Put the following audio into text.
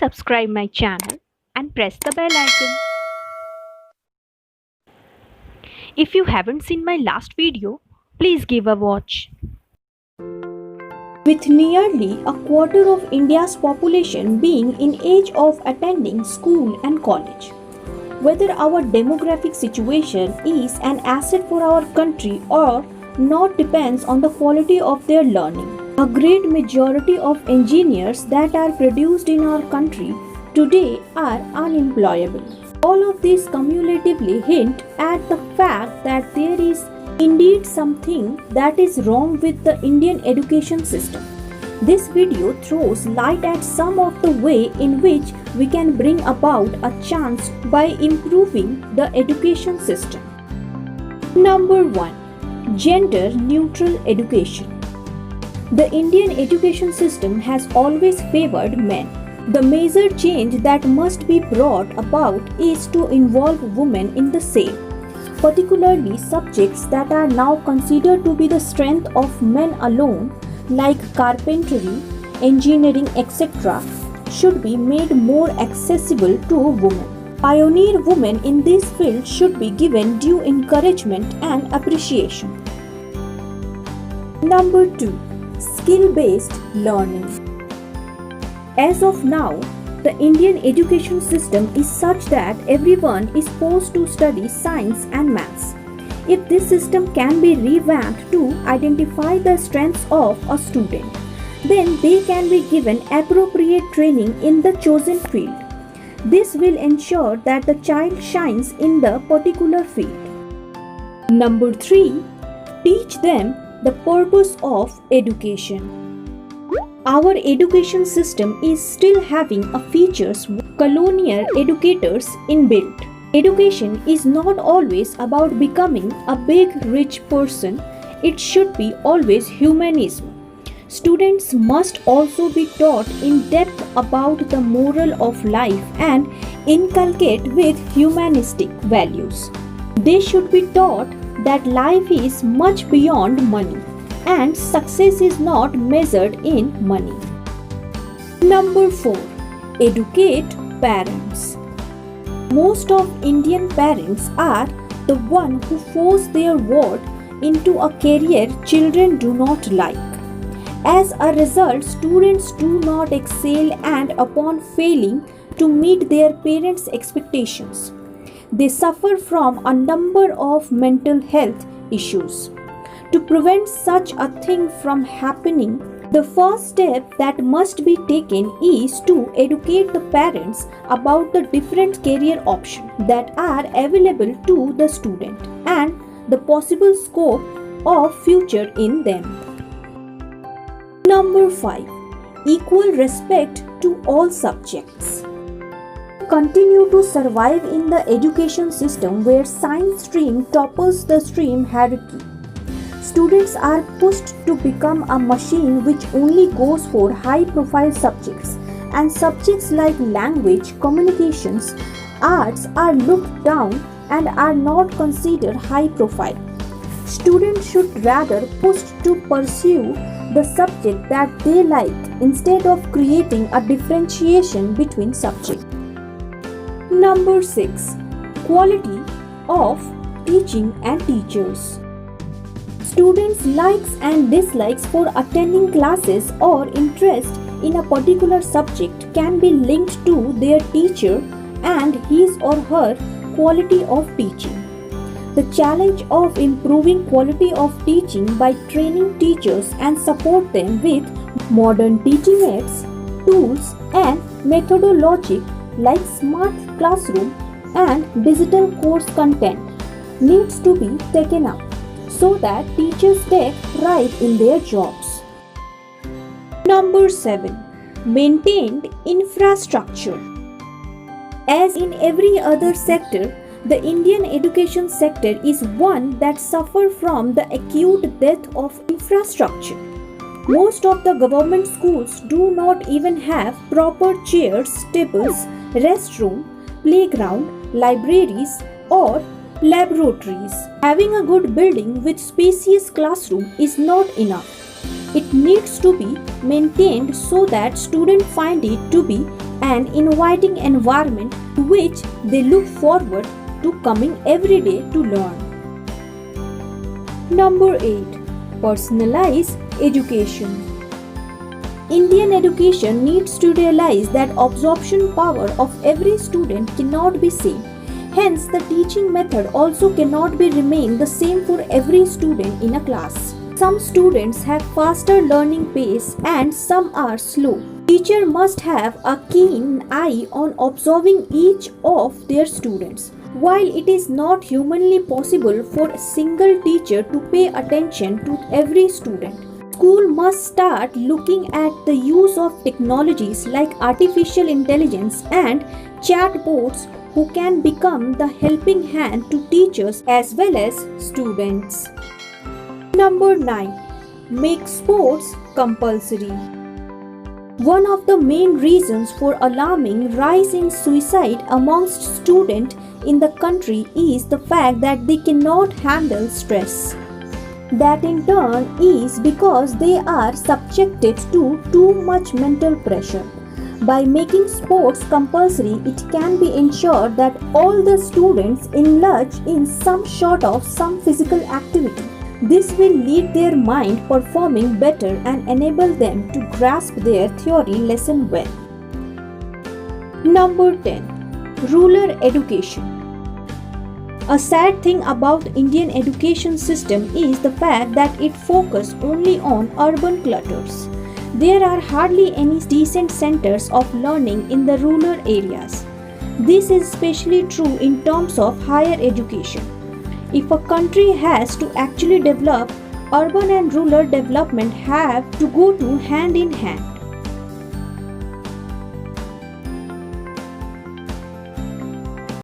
subscribe my channel and press the bell icon. If you haven't seen my last video, please give a watch. With nearly a quarter of India's population being in age of attending school and college, whether our demographic situation is an asset for our country or not depends on the quality of their learning. A great majority of engineers that are produced in our country today are unemployable. All of these cumulatively hint at the fact that there is indeed something that is wrong with the Indian education system. This video throws light at some of the way in which we can bring about a change by improving the education system. Number 1. Gender neutral education. The Indian education system has always favored men. The major change that must be brought about is to involve women in the same. Particularly subjects that are now considered to be the strength of men alone, like carpentry, engineering, etc., should be made more accessible to women. Pioneer women in this field should be given due encouragement and appreciation. Number 2. Skill-based learning. As of now, the Indian education system is such that everyone is forced to study science and maths. If this system can be revamped to identify the strengths of a student, then they can be given appropriate training in the chosen field. This will ensure that the child shines in the particular field. Number 3. Teach them the purpose of education. Our education system is still having a features colonial educators inbuilt. Education is not always about becoming a big rich person. It should be always humanism. Students must also be taught in depth about the moral of life and inculcate with humanistic values. They should be taught that life is much beyond money and success is not measured in money. Number 4. Educate parents. Most of Indian parents are the one who force their ward into a career children do not like. As a result, students do not excel and upon failing to meet their parents' expectations, they suffer from a number of mental health issues. To prevent such a thing from happening, the first step that must be taken is to educate the parents about the different career options that are available to the student and the possible scope of future in them. Number 5. Equal respect to all subjects. Continue to survive in the education system where science stream topples the stream hierarchy. Students are pushed to become a machine which only goes for high-profile subjects, and subjects like language, communications, arts are looked down and are not considered high-profile. Students should rather pushed to pursue the subject that they like instead of creating a differentiation between subjects. Number 6. Quality of teaching and teachers. Students' likes and dislikes for attending classes or interest in a particular subject can be linked to their teacher and his or her quality of teaching. The challenge of improving quality of teaching by training teachers and support them with modern teaching aids, tools and methodology like smart classroom and digital course content needs to be taken up so that teachers take pride in their jobs. Number 7. Maintained infrastructure. As in every other sector, the Indian education sector is one that suffers from the acute death of infrastructure. Most of the government schools do not even have proper chairs, tables, restroom, playground, libraries, or laboratories. Having a good building with spacious classroom is not enough. It needs to be maintained so that students find it to be an inviting environment to which they look forward to coming every day to learn. Number 8. Personalized education. Indian education needs to realize that absorption power of every student cannot be same. Hence, the teaching method also cannot be remain the same for every student in a class. Some students have faster learning pace and some are slow. Teacher must have a keen eye on observing each of their students. While it is not humanly possible for a single teacher to pay attention to every student, school must start looking at the use of technologies like artificial intelligence and chatbots who can become the helping hand to teachers as well as students. Number 9. Make sports compulsory. One of the main reasons for alarming rise in suicide amongst students in the country is the fact that they cannot handle stress. That in turn is because they are subjected to too much mental pressure. By making sports compulsory, it can be ensured that all the students indulge in some sort of some physical activity. This will lead their mind performing better and enable them to grasp their theory lesson well. Number 10. Rural education. A sad thing about Indian education system is the fact that it focuses only on urban clusters. There are hardly any decent centers of learning in the rural areas. This is especially true in terms of higher education. If a country has to actually develop, urban and rural development have to go to hand in hand.